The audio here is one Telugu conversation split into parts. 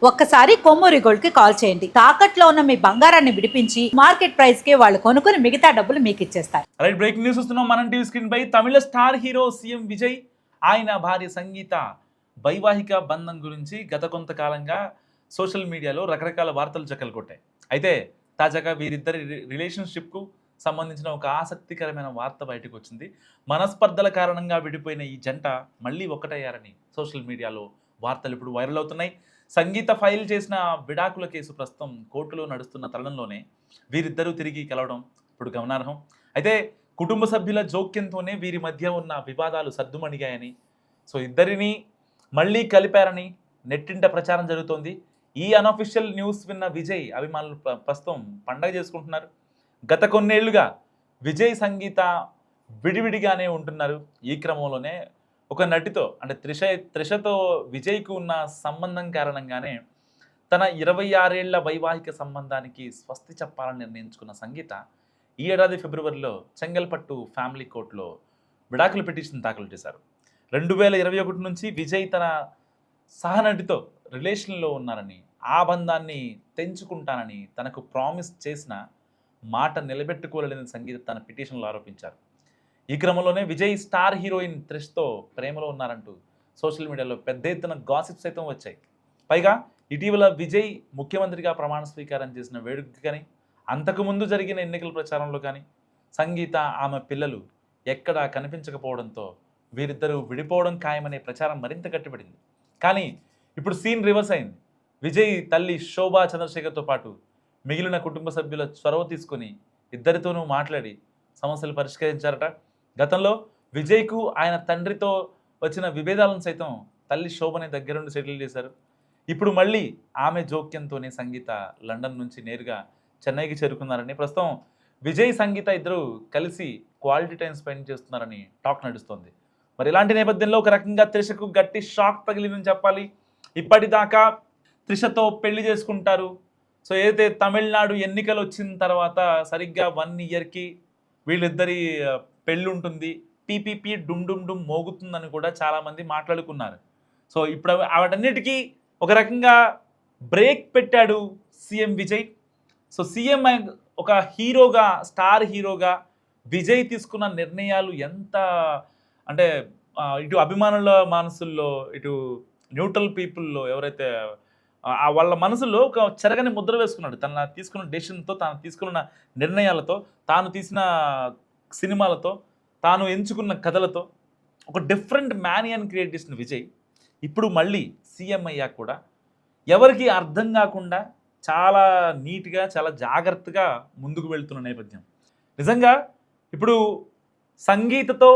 ఒక్కసారి కొమ్మూరి గోల్డ్ కి కాల్ చేయండి. తాకట్లో ఉన్న మీ బంగారాన్ని విడిపించి మార్కెట్ ప్రైస్ కి వాళ్ళు కొనుక్కుని మిగతా డబ్బులు మీకు ఇచ్చేస్తారు. రైట్, బ్రేకింగ్ న్యూస్ వస్తున్నాం మనం టీవీ స్క్రీన్ పై. తమిళ స్టార్ హీరో సీఎం విజయ్ ఆయన భార్య సంగీత వైవాహిక బంధం గురించి గత కొంతకాలంగా సోషల్ మీడియాలో రకరకాల వార్తలు చక్కలు కొట్టాయి. అయితే తాజాగా వీరిద్దరి రిలేషన్షిప్కు సంబంధించిన ఒక ఆసక్తికరమైన వార్త బయటకు వచ్చింది. మనస్పర్ధల కారణంగా విడిపోయిన ఈ జంట మళ్ళీ ఒకటయ్యారని సోషల్ మీడియాలో వార్తలు ఇప్పుడు వైరల్ అవుతున్నాయి. సంగీత ఫైల్ చేసిన విడాకుల కేసు ప్రస్తుతం కోర్టులో నడుస్తున్న తరుణంలోనే వీరిద్దరూ తిరిగి కలవడం ఇప్పుడు గమనార్హం. అయితే కుటుంబ సభ్యుల జోక్యంతోనే వీరి మధ్య ఉన్న వివాదాలు సద్దుమణిగాయని, సో ఇద్దరిని మళ్ళీ కలిపారని నెట్టింట ప్రచారం జరుగుతోంది. ఈ అన్అఫీషియల్ న్యూస్ విన్న విజయ్ అభిమానులు ప్రస్తుతం పండగ చేసుకుంటున్నారు. గత కొన్నేళ్లుగా విజయ్ సంగీత విడివిడిగానే ఉంటున్నారు. ఈ క్రమంలోనే ఒక నటితో అంటే త్రిషతో విజయ్కు ఉన్న సంబంధం కారణంగానే తన 26 ఏళ్ల వైవాహిక సంబంధానికి స్వస్తి చెప్పాలని నిర్ణయించుకున్న సంగీత ఈ ఏడాది ఫిబ్రవరిలో చెంగల్పట్టు ఫ్యామిలీ కోర్టులో విడాకుల పిటిషన్ దాఖలు చేశారు. 2021 నుంచి విజయ్ తన సహనటితో రిలేషన్లో ఉన్నారని, ఆ బంధాన్ని తెంచుకుంటానని తనకు ప్రామిస్ చేసిన మాట నిలబెట్టుకోలేని సంగీత తన పిటిషన్లో ఆరోపించారు. ఈ క్రమంలోనే విజయ్ స్టార్ హీరోయిన్ త్రిష్తో ప్రేమలో ఉన్నారంటూ సోషల్ మీడియాలో పెద్ద ఎత్తున గాసిప్స్ సైతం వచ్చాయి. పైగా ఇటీవల విజయ్ ముఖ్యమంత్రిగా ప్రమాణ స్వీకారం చేసిన వేడుక కానీ, అంతకుముందు జరిగిన ఎన్నికల ప్రచారంలో కానీ సంగీత ఆమె పిల్లలు ఎక్కడా కనిపించకపోవడంతో వీరిద్దరూ విడిపోవడం ఖాయమనే ప్రచారం మరింత గట్టిపడింది. కానీ ఇప్పుడు సీన్ రివర్స్ అయింది. విజయ్ తల్లి శోభా చంద్రశేఖర్తో పాటు మిగిలిన కుటుంబ సభ్యుల చొరవ తీసుకొని ఇద్దరితోనూ మాట్లాడి సమస్యలు పరిష్కరించారట. గతంలో విజయ్కు ఆయన తండ్రితో వచ్చిన విభేదాలను సైతం తల్లి శోభని దగ్గరుండి సెటిల్ చేశారు. ఇప్పుడు మళ్ళీ ఆమె జోక్యంతోనే సంగీత లండన్ నుంచి నేరుగా చెన్నైకి చేరుకున్నారని, ప్రస్తుతం విజయ్ సంగీత ఇద్దరు కలిసి క్వాలిటీ టైం స్పెండ్ చేస్తున్నారని టాక్ నడుస్తోంది. మరి ఇలాంటి నేపథ్యంలో ఒక రకంగా త్రిషకు గట్టి షాక్ తగిలిందని చెప్పాలి. ఇప్పటిదాకా త్రిషతో పెళ్లి చేసుకుంటారు. సో ఏదైతే తమిళనాడు ఎన్నికలు వచ్చిన తర్వాత సరిగ్గా 1 ఇయర్కి వీళ్ళిద్దరి పెళ్ళి ఉంటుంది, పీపీపీ డుమ్ డుమ్ డుమ్ మోగుతుందని కూడా చాలామంది మాట్లాడుకున్నారు. సో ఇప్పుడు వాటన్నిటికీ ఒక రకంగా బ్రేక్ పెట్టాడు సీఎం విజయ్. సో సీఎం ఒక హీరోగా, స్టార్ హీరోగా విజయ్ తీసుకున్న నిర్ణయాలు ఎంత అంటే ఇటు అభిమానుల మనసుల్లో, ఇటు న్యూట్రల్ పీపుల్లో ఎవరైతే వాళ్ళ మనసులో ఒక చెరగని ముద్ర వేసుకున్నాడు. తన తీసుకున్న డెసిషన్తో, తాను తీసుకున్న నిర్ణయాలతో, తాను తీసిన సినిమాలతో, తాను ఎంచుకున్న కథలతో ఒక డిఫరెంట్ మ్యానియన్ క్రియేట్ చేసిన విజయ్ ఇప్పుడు మళ్ళీ సీఎం అయ్యాక కూడా ఎవరికి అర్థం కాకుండా చాలా నీట్గా, చాలా జాగ్రత్తగా ముందుకు వెళ్తున్న నేపథ్యం. నిజంగా ఇప్పుడు సంగీతతో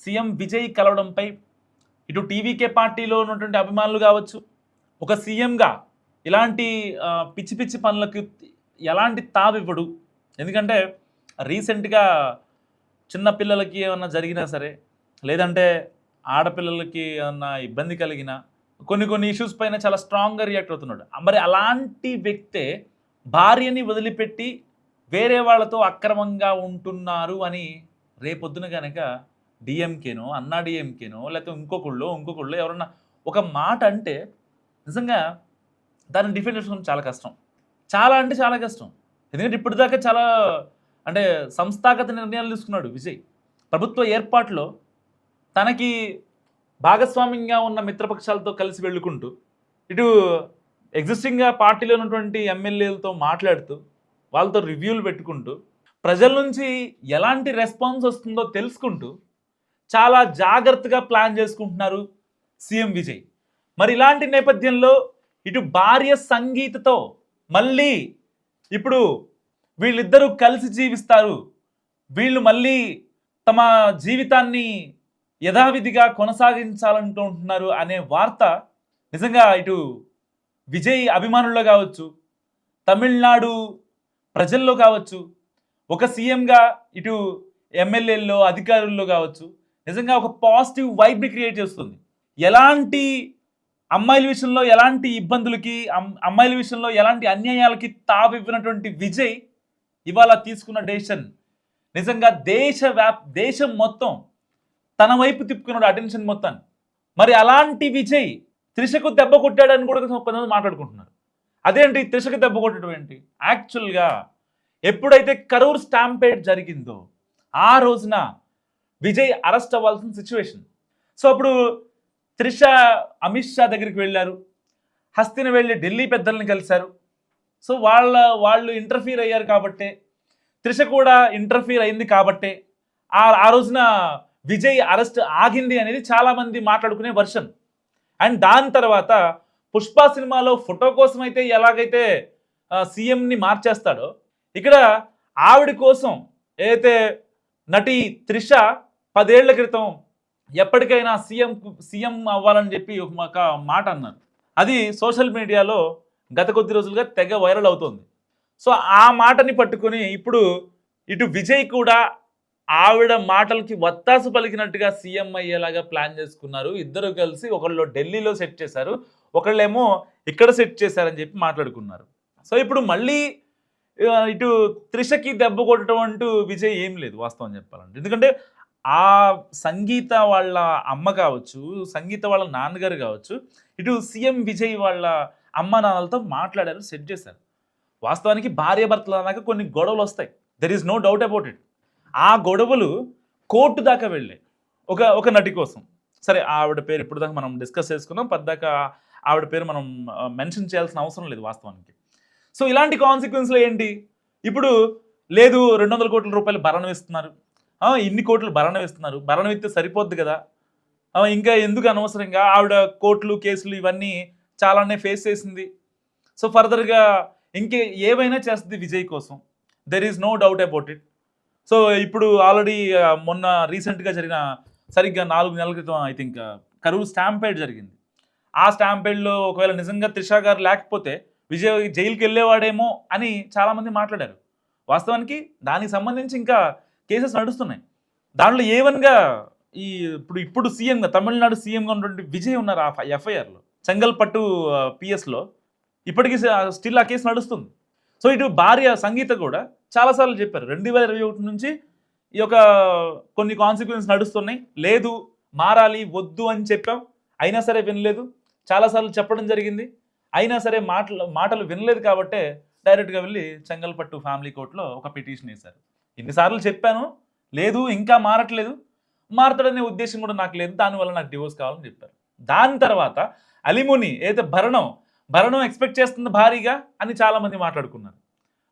సీఎం విజయ్ కలవడంపై ఇటు టీవీకే పార్టీలో ఉన్నటువంటి అభిమానులు కావచ్చు, ఒక సీఎంగా ఇలాంటి పిచ్చి పిచ్చి పనులకు ఎలాంటి తావివ్వడు. ఎందుకంటే రీసెంట్గా చిన్నపిల్లలకి ఏమన్నా జరిగినా సరే, లేదంటే ఆడపిల్లలకి ఏమన్నా ఇబ్బంది కలిగినా కొన్ని ఇష్యూస్ పైన చాలా స్ట్రాంగ్గా రియాక్ట్ అవుతున్నాడు. మరి అలాంటి వ్యక్తే భార్యని వదిలిపెట్టి వేరే వాళ్ళతో అక్రమంగా ఉంటున్నారు అని రేపొద్దున కనుక డిఎంకేనో, అన్నా డిఎంకేనో, లేకపోతే ఇంకొకళ్ళు ఎవరన్నా ఒక మాట అంటే నిజంగా దాన్ని డిఫెండ్ చేసుకోవడం చాలా కష్టం. చాలా అంటే చాలా కష్టం. ఎందుకంటే ఇప్పటిదాకా చాలా అంటే సంస్థాగత నిర్ణయాలు తీసుకున్నాడు విజయ్. ప్రభుత్వ ఏర్పాటులో తనకి భాగస్వామ్యంగా ఉన్న మిత్రపక్షాలతో కలిసి వెళ్ళుకుంటూ, ఇటు ఎగ్జిస్టింగ్గా పార్టీలో ఉన్నటువంటి ఎమ్మెల్యేలతో మాట్లాడుతూ, వాళ్ళతో రివ్యూలు పెట్టుకుంటూ, ప్రజల నుంచి ఎలాంటి రెస్పాన్స్ వస్తుందో తెలుసుకుంటూ చాలా జాగ్రత్తగా ప్లాన్ చేసుకుంటున్నారు సీఎం విజయ్. మరి ఇలాంటి నేపథ్యంలో ఇటు భార్య సంగీతతో మళ్ళీ ఇప్పుడు వీళ్ళిద్దరూ కలిసి జీవిస్తారు, వీళ్ళు మళ్ళీ తమ జీవితాన్ని యథావిధిగా కొనసాగించాలనుకుంటున్నారు అనే వార్త నిజంగా ఇటు విజయ్ అభిమానుల్లో కావచ్చు, తమిళనాడు ప్రజల్లో కావచ్చు, ఒక సీఎంగా ఇటు ఎమ్మెల్యేల్లో, అధికారుల్లో కావచ్చు, నిజంగా ఒక పాజిటివ్ వైబ్ని క్రియేట్ చేస్తుంది. ఎలాంటి అమ్మాయిల విషయంలో ఎలాంటి ఇబ్బందులకి, అమ్మాయిల విషయంలో ఎలాంటి అన్యాయాలకి తావివ్వనటువంటి విజయ్ ఇవాళ తీసుకున్న డెసిషన్ నిజంగా దేశం మొత్తం తన వైపు తిప్పుకున్నాడు అటెన్షన్ మొత్తాన్ని. మరి అలాంటి విజయ్ త్రిషకు దెబ్బ కొట్టాడని కూడా కొంతమంది మాట్లాడుకుంటున్నారు. అదేంటి త్రిషకు దెబ్బ కొట్టడం ఏంటి? యాక్చువల్గా ఎప్పుడైతే కరూర్ స్టాంపేడ్ జరిగిందో ఆ రోజున విజయ్ అరెస్ట్ అవ్వాల్సిన సిచ్యువేషన్. సో అప్పుడు త్రిష అమిత్ షా దగ్గరికి వెళ్ళారు, హస్తిన వెళ్ళి ఢిల్లీ పెద్దల్ని కలిశారు. సో వాళ్ళు ఇంటర్ఫీర్ అయ్యారు కాబట్టే, త్రిష కూడా ఇంటర్ఫీర్ అయింది కాబట్టే ఆ రోజున విజయ్ అరెస్ట్ ఆగింది అనేది చాలామంది మాట్లాడుకునే వర్షన్. అండ్ దాని తర్వాత పుష్ప సినిమాలో ఫోటో కోసం అయితే ఎలాగైతే సీఎంని మార్చేస్తాడో, ఇక్కడ ఆవిడ కోసం ఏదైతే నటి త్రిష 10 ఏళ్ల క్రితం ఎప్పటికైనా సీఎం అవ్వాలని చెప్పి ఒక మాట అన్నారు. అది సోషల్ మీడియాలో గత కొద్ది రోజులుగా తెగ వైరల్ అవుతుంది. సో ఆ మాటని పట్టుకొని ఇప్పుడు ఇటు విజయ్ కూడా ఆవిడ మాటలకి వత్తాసు పలికినట్టుగా సీఎం అయ్యేలాగా ప్లాన్ చేసుకున్నారు. ఇద్దరు కలిసి ఒకళ్ళు ఢిల్లీలో సెట్ చేశారు, ఒకళ్ళేమో ఇక్కడ సెట్ చేశారని చెప్పి మాట్లాడుకున్నారు. సో ఇప్పుడు మళ్ళీ ఇటు త్రిషకి దెబ్బ కొట్టడం అంటూ విజయ్ ఏం లేదు వాస్తవం చెప్పాలంటే. ఎందుకంటే ఆ సంగీత వాళ్ళ అమ్మ కావచ్చు, సంగీత వాళ్ళ నాన్నగారు కావచ్చు, ఇటు సీఎం విజయ్ వాళ్ళ అమ్మ నాన్నలతో మాట్లాడారు, సెట్ చేశారు. వాస్తవానికి భార్యాభర్తలు అన్నాక కొన్ని గొడవలు వస్తాయి, there is no doubt about it. ఆ గొడవలు కోర్టు దాకా వెళ్ళాయి ఒక నటి కోసం. సరే ఆవిడ పేరు ఇప్పుడు దాకా మనం డిస్కస్ చేసుకున్నాం, పద్దాకా ఆవిడ పేరు మనం మెన్షన్ చేయాల్సిన అవసరం లేదు వాస్తవానికి. సో ఇలాంటి కాన్సిక్వెన్స్లో ఏంటి, ఇప్పుడు లేదు 200 కోట్ల రూపాయలు భరణం ఇస్తున్నారు, ఇన్ని కోట్లు భరణం ఇస్తున్నారు, భరణం ఇస్తే సరిపోద్ది కదా, ఇంకా ఎందుకు అనవసరంగా ఆవిడ కోర్టులు కేసులు ఇవన్నీ చాలానే ఫేస్ చేసింది. సో ఫర్దర్గా ఇంకే ఏవైనా చేస్తుంది విజయ్ కోసం, there is no doubt about it. So ఇప్పుడు ఆల్రెడీ మొన్న రీసెంట్గా జరిగిన సరిగ్గా 4 నెలల క్రితం ఐ థింక్ కరూర్ స్టాంపేడ్ జరిగింది. ఆ స్టాంపేడ్లో ఒకవేళ నిజంగా త్రిష గారు లేకపోతే విజయ్ జైలుకి వెళ్ళేవాడేమో అని చాలామంది మాట్లాడారు. వాస్తవానికి దానికి సంబంధించి ఇంకా కేసెస్ నడుస్తున్నాయి. దాంట్లో ఏవన్గా ఇప్పుడు సీఎంగా తమిళనాడు సీఎంగా ఉన్నటువంటి విజయ్ ఉన్నారు ఆ ఎఫ్ఐఆర్లో, చెంగల్పట్టు పిఎస్లో ఇప్పటికీ స్టిల్ ఆ కేసు నడుస్తుంది. సో ఇటు భార్య సంగీత కూడా చాలాసార్లు చెప్పారు 2021 నుంచి ఈ యొక్క కొన్ని కాన్సిక్వెన్స్ నడుస్తున్నాయి, లేదు మారాలి వద్దు అని చెప్పాం, అయినా సరే వినలేదు. చాలాసార్లు చెప్పడం జరిగింది, అయినా సరే మాటలు వినలేదు కాబట్టే డైరెక్ట్గా వెళ్ళి చెంగల్పట్టు ఫ్యామిలీ కోర్టులో ఒక పిటిషన్ వేశారు. ఇన్నిసార్లు చెప్పాను, లేదు ఇంకా మారట్లేదు, మారతాడనే ఉద్దేశం కూడా నాకు లేదు, దానివల్ల నాకు డివోర్స్ కావాలని చెప్పారు. దాని తర్వాత అలిముని ఏదైతే భరణం ఎక్స్పెక్ట్ చేస్తుంది భారీగా అని చాలామంది మాట్లాడుకున్నారు.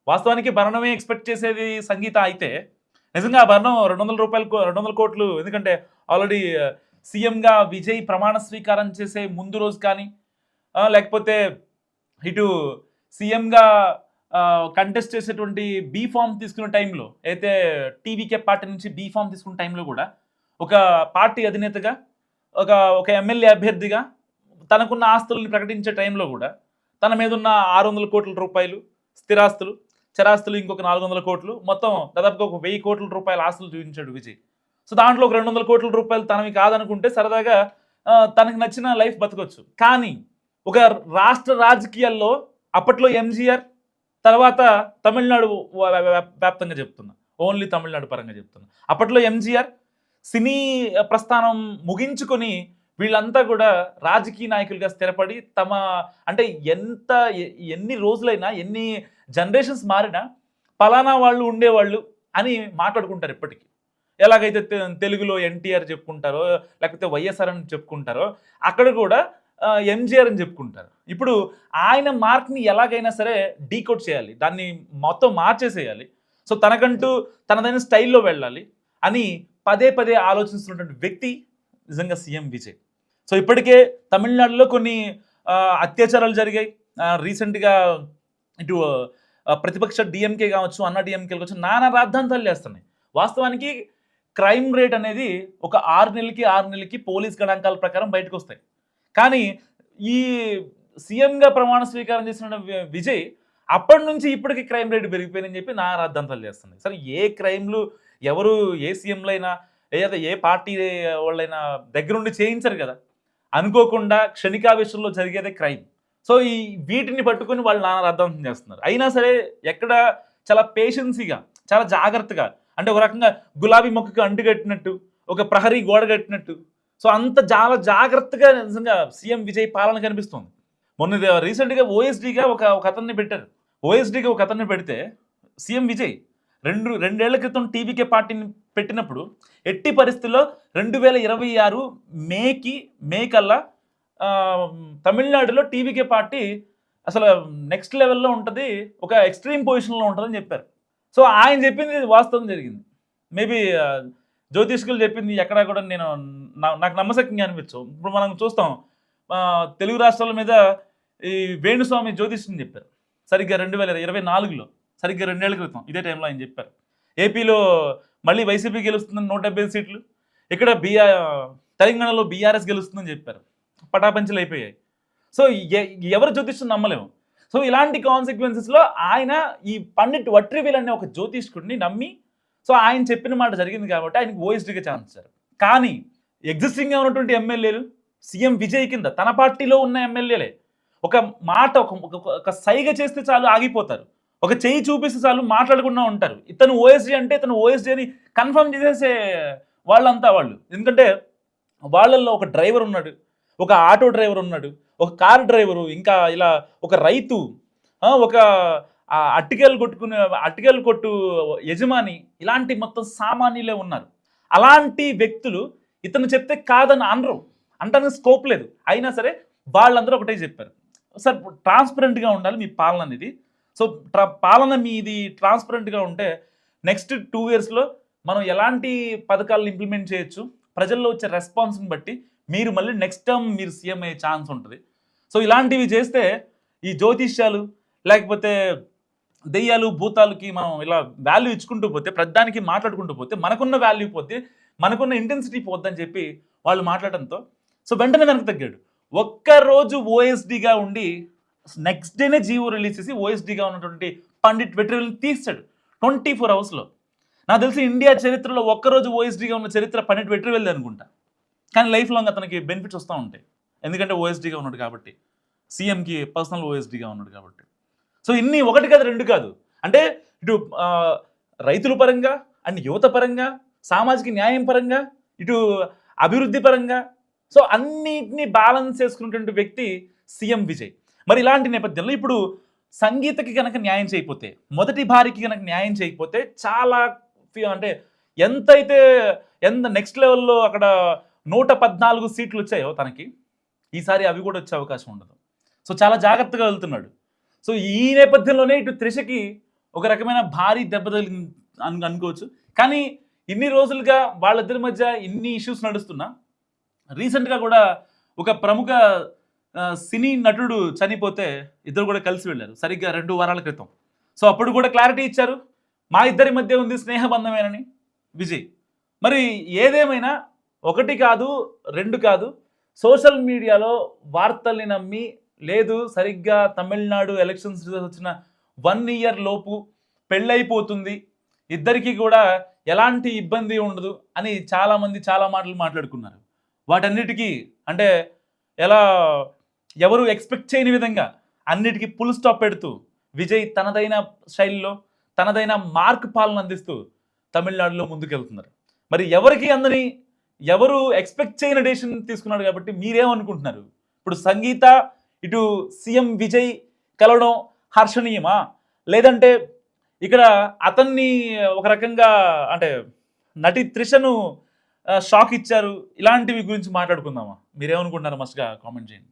వాస్తవానికి భరణమే ఎక్స్పెక్ట్ చేసేది సంగీత అయితే నిజంగా ఆ భరణం 200 కోట్లు, ఎందుకంటే ఆల్రెడీ సీఎంగా విజయ్ ప్రమాణ స్వీకారం చేసే ముందు రోజు కానీ, లేకపోతే ఇటు సీఎంగా కంటెస్ట్ చేసేటువంటి బీ ఫామ్ తీసుకున్న టైంలో, అయితే టీవీకే పార్టీ నుంచి బీ ఫామ్ తీసుకున్న టైంలో కూడా ఒక పార్టీ అధినేతగా ఒక ఎమ్మెల్యే అభ్యర్థిగా తనకున్న ఆస్తుల్ని ప్రకటించే టైంలో కూడా తన మీద ఉన్న 600 కోట్ల రూపాయలు స్థిరాస్తులు, చరాస్తులు ఇంకొక 400 కోట్లు, మొత్తం దాదాపుగా ఒక 1000 కోట్ల రూపాయల ఆస్తులు చూపించాడు విజయ్. సో దాంట్లో ఒక 200 కోట్ల రూపాయలు తనవి కాదనుకుంటే సరదాగా తనకు నచ్చిన లైఫ్ బతకొచ్చు. కానీ ఒక రాష్ట్ర రాజకీయాల్లో అప్పట్లో ఎంజీఆర్, తర్వాత తమిళనాడు వ్యాప్తంగా చెప్తున్నా, ఓన్లీ తమిళనాడు పరంగా చెప్తున్నా, అప్పట్లో ఎంజీఆర్ సినీ ప్రస్థానం ముగించుకొని వీళ్ళంతా కూడా రాజకీయ నాయకులుగా స్థిరపడి అంటే ఎన్ని రోజులైనా ఎన్ని జనరేషన్స్ మారినా పలానా వాళ్ళు ఉండేవాళ్ళు అని మాట్లాడుకుంటారు ఎప్పటికీ. ఎలాగైతే తెలుగులో ఎన్టీఆర్ చెప్పుకుంటారో, లేకపోతే వైఎస్ఆర్ అని చెప్పుకుంటారో, అక్కడ కూడా ఎంజీఆర్ అని చెప్పుకుంటారు. ఇప్పుడు ఆయన మార్క్ని ఎలాగైనా సరే డీకోడ్ చేయాలి, దాన్ని మొత్తం మార్చేసేయాలి. సో తనకంటూ తనదైన స్టైల్లో వెళ్ళాలి అని పదే ఆలోచిస్తున్నటువంటి వ్యక్తి నిజంగా సీఎం విజయ్. సో ఇప్పటికే తమిళనాడులో కొన్ని అత్యాచారాలు జరిగాయి. రీసెంట్గా ఇటు ప్రతిపక్ష డిఎంకే కావచ్చు, అన్నా డిఎంకే కావచ్చు, నానా రాద్ధాంతాలు చేస్తున్నాయి. వాస్తవానికి క్రైమ్ రేట్ అనేది ఒక 6 నెలలకి పోలీస్ గణాంకాల ప్రకారం బయటకు వస్తాయి. కానీ ఈ సీఎంగా ప్రమాణ స్వీకారం చేసిన విజయ్ అప్పటి నుంచి ఇప్పటికీ క్రైమ్ రేట్ పెరిగిపోయిందని చెప్పి నానా రాద్ధాంతాలు చేస్తున్నాయి. సరే ఏ క్రైమ్లు ఎవరు ఏ సీఎంలు అయినా లేదా ఏ పార్టీ వాళ్ళైనా దగ్గరుండి చేయించరు కదా, అనుకోకుండా క్షణికావేశంలో జరిగేదే క్రైమ్. సో వీటిని పట్టుకొని వాళ్ళు నానా అర్థం చేస్తున్నారు. అయినా సరే ఎక్కడ చాలా పేషెన్సీగా, చాలా జాగ్రత్తగా, అంటే ఒక రకంగా గులాబీ మొక్కకు అంటు కట్టినట్టు, ఒక ప్రహరీ గోడ కట్టినట్టు సో అంత చాలా జాగ్రత్తగా నిజంగా సీఎం విజయ్ పాలన కనిపిస్తుంది. మొన్న రీసెంట్గా ఓఎస్డీగా ఒక అతన్ని పెట్టారు. ఓఎస్డీగా ఒక అతన్ని పెడితే సీఎం విజయ్ రెండేళ్ల క్రితం టీవీకే పార్టీని పెట్టినప్పుడు ఎట్టి పరిస్థితుల్లో 2026 మే కల్లా తమిళనాడులో టీవీకే పార్టీ అసలు నెక్స్ట్ లెవెల్లో ఉంటుంది, ఒక ఎక్స్ట్రీమ్ పొజిషన్లో ఉంటుందని చెప్పారు. సో ఆయన చెప్పింది వాస్తవం జరిగింది. మేబీ జ్యోతిష్కులు చెప్పింది ఎక్కడా కూడా నాకు నమ్మశక్యంగా అనిపించవు. ఇప్పుడు మనం చూస్తాం తెలుగు రాష్ట్రాల మీద ఈ వేణుస్వామి జ్యోతిష్ని చెప్పారు సరిగ్గా 2024లో, సరిగ్గా 2 ఏళ్ల క్రితం ఇదే టైంలో ఆయన చెప్పారు. ఏపీలో మళ్ళీ వైసీపీ గెలుస్తుందని 175 సీట్లు, ఇక్కడ తెలంగాణలో బీఆర్ఎస్ గెలుస్తుందని చెప్పారు. పటాపంచలు అయిపోయాయి. సో ఎవరు జ్యోతిష్యం నమ్మలేము. సో ఇలాంటి కాన్సిక్వెన్సెస్లో ఆయన ఈ పండిట్ వట్రివేల్ అనే ఒక జ్యోతిష్కుడిని నమ్మి, సో ఆయన చెప్పిన మాట జరిగింది కాబట్టి ఆయనకు ఓఎస్డీగా ఛాన్స్ ఇచ్చారు. కానీ ఎగ్జిస్టింగ్గా ఉన్నటువంటి ఎమ్మెల్యేలు సీఎం విజయ్ కింద తన పార్టీలో ఉన్న ఎమ్మెల్యేలే ఒక మాట ఒక సైగ చేస్తే చాలు ఆగిపోతారు, ఒక చెయ్యి చూపిస్తే చాలు మాట్లాడకుండా ఉంటారు. ఇతను ఓఎస్డీ అంటే ఇతను ఓఎస్డీ అని కన్ఫర్మ్ చేసేసే వాళ్ళంతా వాళ్ళు. ఎందుకంటే వాళ్ళల్లో ఒక డ్రైవర్ ఉన్నాడు, ఒక ఆటో డ్రైవర్ ఉన్నాడు, ఒక కార్ డ్రైవరు, ఇంకా ఇలా ఒక రైతు, ఒక అట్టికలు కొట్టు యజమాని, ఇలాంటి మొత్తం సామాన్యులే ఉన్నారు. అలాంటి వ్యక్తులు ఇతను చెప్తే కాదని అనరు, అంటానికి స్కోప్ లేదు. అయినా సరే వాళ్ళందరూ ఒకటే చెప్పారు, సార్ ట్రాన్స్పరెంట్గా ఉండాలి మీ పాలన అనేది. సో పాలన మీది ట్రాన్స్పరెంట్గా ఉంటే నెక్స్ట్ 2 yearsలో మనం ఎలాంటి పథకాలను ఇంప్లిమెంట్ చేయొచ్చు, ప్రజల్లో వచ్చే రెస్పాన్స్ని బట్టి మీరు మళ్ళీ నెక్స్ట్ టర్మ్ మీరు సీఎం అయ్యే ఛాన్స్ ఉంటుంది. సో ఇలాంటివి చేస్తే ఈ జ్యోతిష్యాలు లేకపోతే దెయ్యాలు భూతాలకి మనం ఇలా వాల్యూ ఇచ్చుకుంటూ పోతే, ప్రతిదానికి మాట్లాడుకుంటూ పోతే మనకున్న వాల్యూ పోతే, మనకున్న ఇంటెన్సిటీ పోద్దని చెప్పి వాళ్ళు మాట్లాడడంతో సో వెంటనే వెనక్కి తగ్గాడు. ఒక్కరోజు ఓఎస్డీగా ఉండి నెక్స్ట్ డేనే జీవో రిలీజ్ చేసి ఓఎస్డీగా ఉన్నటువంటి పండిట్ వెట్రివేల్ని తీస్తాడు 24 hours. నాకు తెలిసి ఇండియా చరిత్రలో ఒక్కరోజు ఓఎస్డీగా ఉన్న చరిత్ర పండిట్ వెట్రివేల్ది అనుకుంటా. కానీ లైఫ్ లాంగ్ అతనికి బెనిఫిట్స్ వస్తూ ఉంటాయి, ఎందుకంటే ఓఎస్డీగా ఉన్నాడు కాబట్టి, సీఎంకి పర్సనల్ ఓఎస్డీగా ఉన్నాడు కాబట్టి. సో ఇన్ని ఒకటి కాదు 2 కాదు, అంటే ఇటు రైతుల పరంగా అండ్ యువత పరంగా, సామాజిక న్యాయం పరంగా, ఇటు అభివృద్ధి పరంగా, సో అన్నిటినీ బ్యాలెన్స్ చేసుకున్నటువంటి వ్యక్తి సీఎం విజయ్. మరి ఇలాంటి నేపథ్యంలో ఇప్పుడు సంగీతకి కనుక న్యాయం చేయకపోతే, మొదటి భార్యకి కనుక న్యాయం చేయకపోతే చాలా అంటే ఎంత నెక్స్ట్ లెవెల్లో అక్కడ 114 సీట్లు వచ్చాయో తనకి, ఈసారి అవి కూడా వచ్చే అవకాశం ఉండదు. సో చాలా జాగ్రత్తగా వెళ్తున్నాడు. సో ఈ నేపథ్యంలోనే ఇటు త్రిషకి ఒక రకమైన భారీ దెబ్బ తగిలింది అనుకోవచ్చు. కానీ ఇన్ని రోజులుగా వాళ్ళిద్దరి మధ్య ఇన్ని ఇష్యూస్ నడుస్తున్నా రీసెంట్గా కూడా ఒక ప్రముఖ సినీ నటుడు చనిపోతే ఇద్దరు కూడా కలిసి వెళ్ళారు సరిగ్గా 2 వారాల క్రితం. సో అప్పుడు కూడా క్లారిటీ ఇచ్చారు, మా ఇద్దరి మధ్య ఉంది స్నేహబంధమేనని విజయ్. మరి ఏదేమైనా 1 కాదు 2 కాదు, సోషల్ మీడియాలో వార్తల్ని నమ్మి, లేదు సరిగ్గా తమిళనాడు ఎలక్షన్స్ వచ్చిన 1 year లోపు పెళ్ళైపోతుంది, ఇద్దరికీ కూడా ఎలాంటి ఇబ్బంది ఉండదు అని చాలామంది చాలా మాటలు మాట్లాడుకున్నారు. వాటన్నిటికీ అంటే ఎవరు ఎక్స్పెక్ట్ చేయని విధంగా అన్నిటికీ ఫుల్ స్టాప్ పెడుతూ విజయ్ తనదైన శైలిలో తనదైన మార్క్ పాలన అందిస్తూ తమిళనాడులో ముందుకెళ్తున్నారు. మరి ఎవరికి అందని ఎవరు ఎక్స్పెక్ట్ చేయని డెసిషన్ తీసుకున్నాడు కాబట్టి మీరేమనుకుంటున్నారు? ఇప్పుడు సంగీత ఇటు సీఎం విజయ్ కలవడం హర్షణీయమా, లేదంటే ఇక్కడ అతన్ని ఒక రకంగా అంటే నటి త్రిషను షాక్ ఇచ్చారు, ఇలాంటివి గురించి మాట్లాడుకుందామా? మీరేమనుకుంటున్నారు? మస్ట్గా కామెంట్ చేయండి.